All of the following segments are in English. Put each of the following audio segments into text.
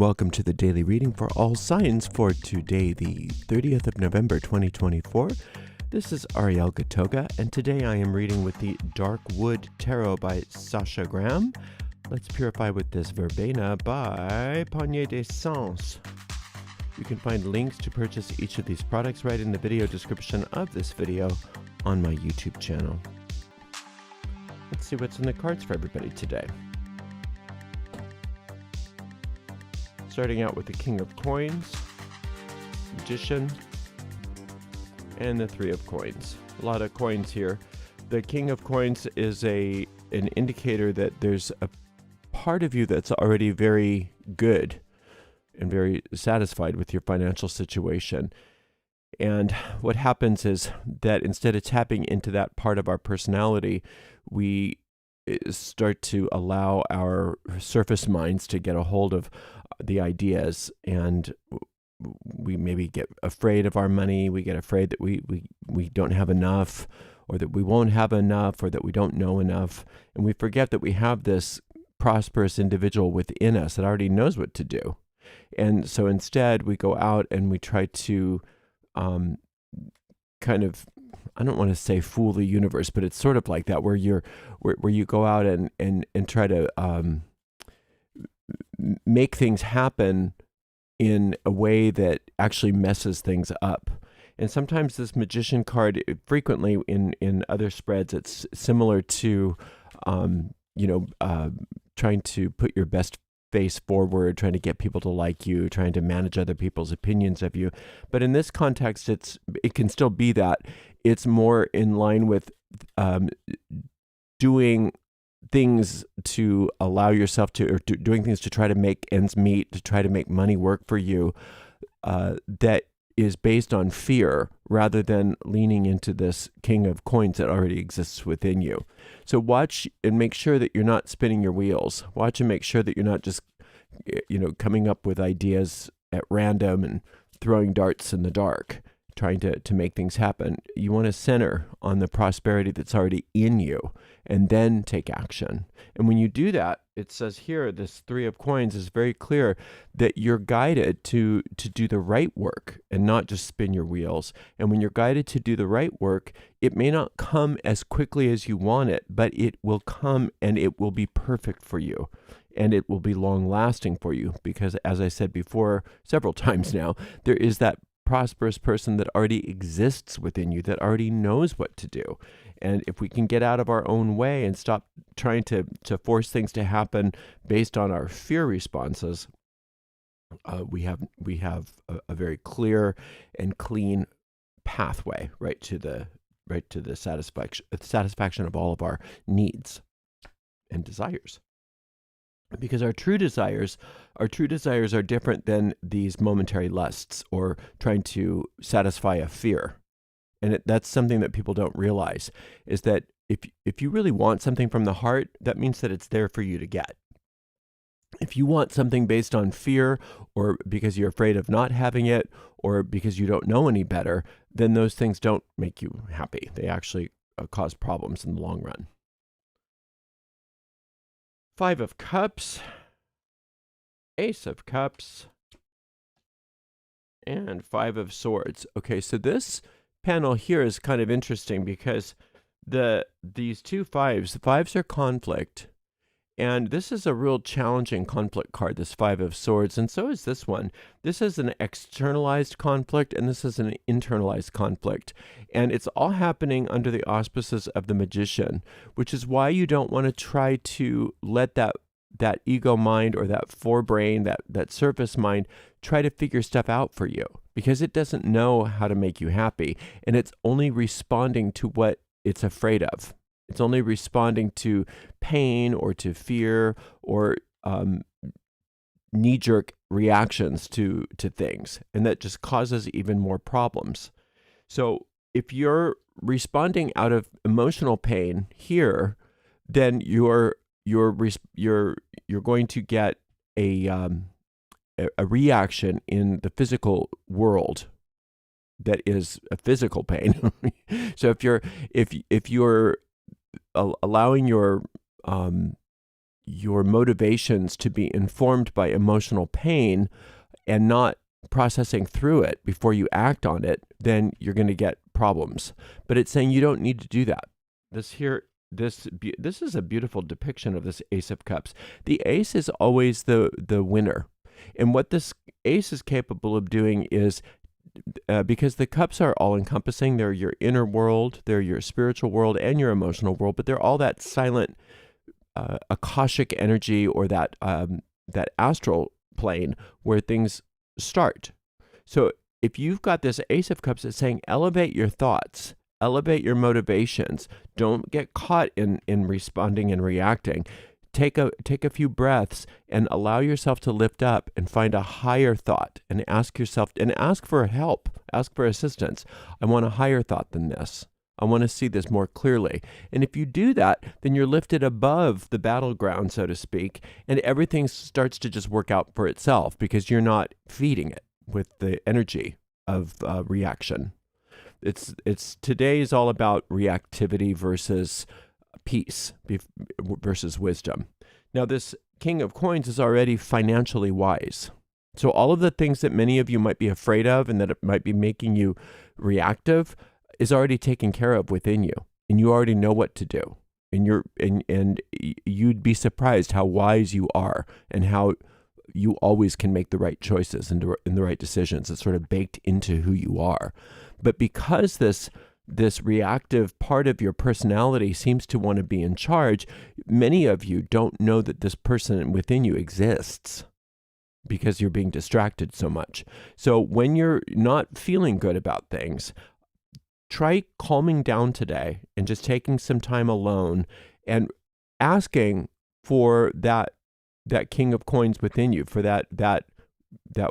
welcome to the daily reading for all signs for today, the 30th of November, 2024. This is Ariel Gatoga, and today I am reading with the Dark Wood Tarot by Sasha Graham. Let's purify with this verbena by Panier des Sens. You can find links to purchase each of these products right in the video description of this video on my YouTube channel. Let's see what's in the cards for everybody today. Starting out with the King of Coins, Magician, and the Three of Coins. A lot of coins here. The King of Coins is an indicator that there's a part of you that's already very good and very satisfied with your financial situation. And what happens is that instead of tapping into that part of our personality, we start to allow our surface minds to get a hold of the ideas, and we maybe get afraid of our money. We get afraid that we don't have enough, or that we won't have enough, or that we don't know enough. And we forget that we have this prosperous individual within us that already knows what to do. And so instead we go out and we try to kind of, I don't want to say fool the universe, but it's sort of like that, where you go out and try to make things happen in a way that actually messes things up. And sometimes this Magician card, frequently in other spreads, it's similar to, trying to put your best face forward, trying to get people to like you, trying to manage other people's opinions of you. But in this context, it can still be that. It's more in line with doing things to allow yourself to, or doing things to try to make ends meet, to try to make money work for you, that is based on fear rather than leaning into this King of Coins that already exists within you. So watch and make sure that you're not spinning your wheels. Watch and make sure that you're not just, coming up with ideas at random and throwing darts in the dark, trying to make things happen. You want to center on the prosperity that's already in you and then take action. And when you do that, it says here, this Three of Coins is very clear that you're guided to do the right work and not just spin your wheels. And when you're guided to do the right work, it may not come as quickly as you want it, but it will come and it will be perfect for you. And it will be long lasting for you because, as I said before several times now, there is that prosperous person that already exists within you, that already knows what to do. And if we can get out of our own way and stop trying to force things to happen based on our fear responses, we have a very clear and clean pathway right to the satisfaction of all of our needs and desires. Because our true desires are different than these momentary lusts or trying to satisfy a fear. And that's something that people don't realize, is that if you really want something from the heart, that means that it's there for you to get. If you want something based on fear, or because you're afraid of not having it, or because you don't know any better, then those things don't make you happy. They actually cause problems in the long run. Five of Cups, Ace of Cups, and Five of Swords. Okay, so this panel here is kind of interesting because these two fives, the fives are conflict, and this is a real challenging conflict card, this Five of Swords, and so is this one. This is an externalized conflict, and this is an internalized conflict, and it's all happening under the auspices of the Magician, which is why you don't want to try to let that ego mind or that forebrain, that surface mind, try to figure stuff out for you, because it doesn't know how to make you happy, and it's only responding to what it's afraid of. It's only responding to pain or to fear or knee-jerk reactions to things, and that just causes even more problems. So if you're responding out of emotional pain here, then you're going to get a reaction in the physical world that is a physical pain. So if you're allowing your your motivations to be informed by emotional pain and not processing through it before you act on it, then you're going to get problems. But it's saying you don't need to do that. This is a beautiful depiction of this Ace of Cups. The ace is always the winner. And what this ace is capable of doing is, because the cups are all encompassing, they're your inner world, they're your spiritual world and your emotional world, but they're all that silent Akashic energy, or that astral plane where things start. So if you've got this Ace of Cups, it's saying elevate your thoughts, elevate your motivations. Don't get caught in responding and reacting. Take a few breaths and allow yourself to lift up and find a higher thought, and ask for help, ask for assistance. I want a higher thought than this. I want to see this more clearly. And if you do that, then you're lifted above the battleground, so to speak, and everything starts to just work out for itself because you're not feeding it with the energy of reaction. Today is all about reactivity versus peace versus wisdom. Now, this King of Coins is already financially wise. So all of the things that many of you might be afraid of and that it might be making you reactive is already taken care of within you, and you already know what to do. And you'd be surprised how wise you are and how you always can make the right choices and the right decisions. It's sort of baked into who you are. But because this reactive part of your personality seems to want to be in charge, many of you don't know that this person within you exists because you're being distracted so much. So when you're not feeling good about things, try calming down today and just taking some time alone and asking for that King of Coins within you, for that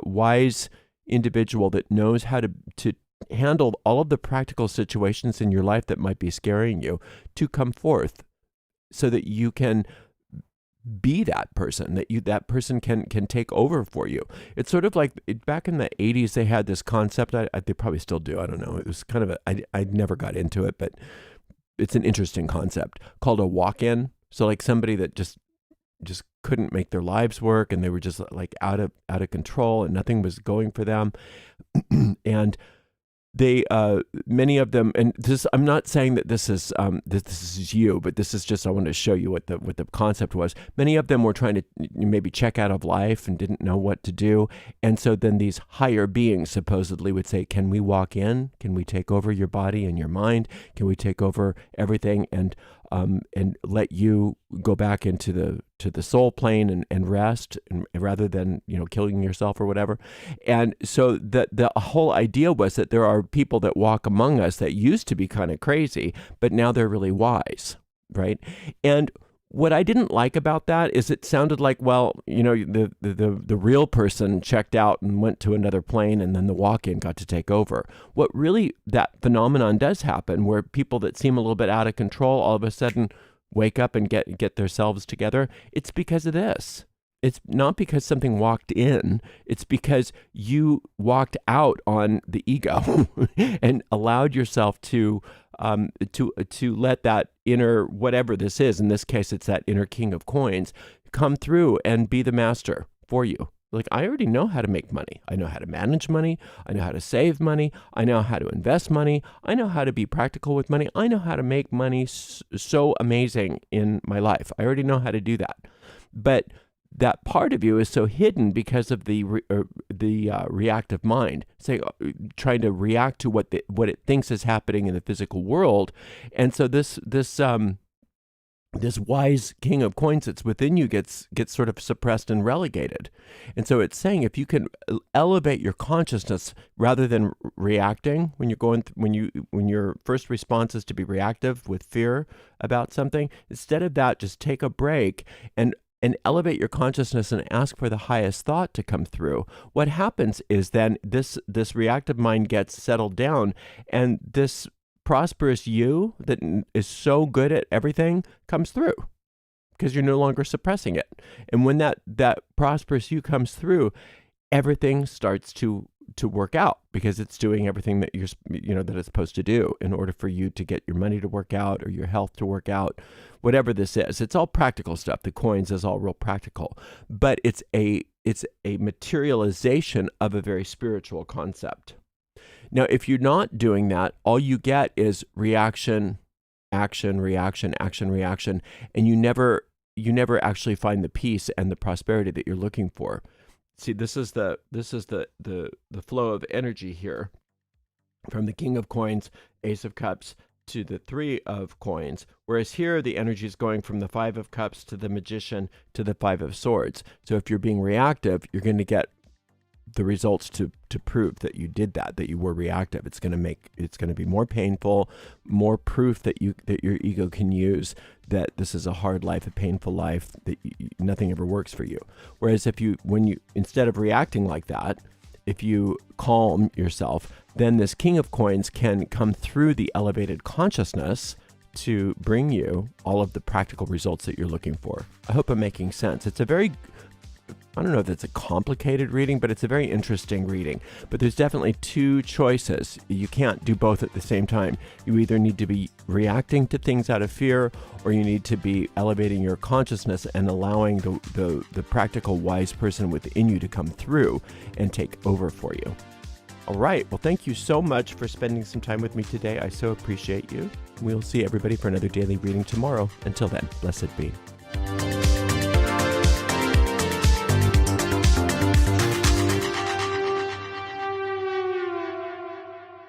wise individual that knows how to handle all of the practical situations in your life that might be scaring you, to come forth so that you can be that person, that person can take over for you. It's sort of like back in the 80s, they had this concept. They probably still do. I don't know. It was kind of I never got into it, but it's an interesting concept called a walk-in. So like somebody that just couldn't make their lives work, and they were just like out of control, and nothing was going for them. And they many of them, and this, I'm not saying that this is you, but this is just, I wanted to show you what the concept was. Many of them were trying to maybe check out of life and didn't know what to do, and so then these higher beings supposedly would say, "Can we walk in? Can we take over your body and your mind? Can we take over everything and let you go back into the soul plane and rest, and rather than killing yourself or whatever?" And so the whole idea was that there are people that walk among us that used to be kind of crazy, but now they're really wise, right? And what I didn't like about that is it sounded like, well, the real person checked out and went to another plane, and then the walk-in got to take over. What really that phenomenon does happen, where people that seem a little bit out of control all of a sudden wake up and get themselves together, it's because of this. It's not because something walked in. It's because you walked out on the ego and allowed yourself to let that inner, whatever this is, in this case, it's that inner King of Coins, come through and be the master for you. Like, I already know how to make money. I know how to manage money. I know how to save money. I know how to invest money. I know how to be practical with money. I know how to make money so amazing in my life. I already know how to do that. But that part of you is so hidden because of the reactive mind, trying to react to what it thinks is happening in the physical world. And so this wise King of Coins that's within you gets sort of suppressed and relegated. And so it's saying, if you can elevate your consciousness rather than reacting, when your first response is to be reactive with fear about something, instead of that, just take a break and elevate your consciousness and ask for the highest thought to come through. What happens is then this reactive mind gets settled down, and this prosperous you that is so good at everything comes through because you're no longer suppressing it. And when that prosperous you comes through, everything starts to to work out, because it's doing everything that that it's supposed to do in order for you to get your money to work out or your health to work out, whatever this is. It's all practical stuff. The coins is all real practical, but it's a materialization of a very spiritual concept. Now, if you're not doing that, all you get is reaction, action, reaction, action, reaction, and you never actually find the peace and the prosperity that you're looking for. See, this is the flow of energy here, from the King of Coins, Ace of Cups, to the Three of Coins. Whereas here, the energy is going from the Five of Cups to the Magician to the Five of Swords. So if you're being reactive, you're going to get the results to prove that you did that you were reactive. It's going to be more painful, more proof that your ego can use that this is a hard life, a painful life, that nothing ever works for you. Whereas when you instead of reacting like that, if you calm yourself, then this King of Coins can come through the elevated consciousness to bring you all of the practical results that you're looking for. I hope I'm making sense. It's a very, I don't know if it's a complicated reading, but it's a very interesting reading. But there's definitely two choices. You can't do both at the same time. You either need to be reacting to things out of fear, or you need to be elevating your consciousness and allowing the practical, wise person within you to come through and take over for you. All right. Well, thank you so much for spending some time with me today. I so appreciate you. We'll see everybody for another daily reading tomorrow. Until then, blessed be.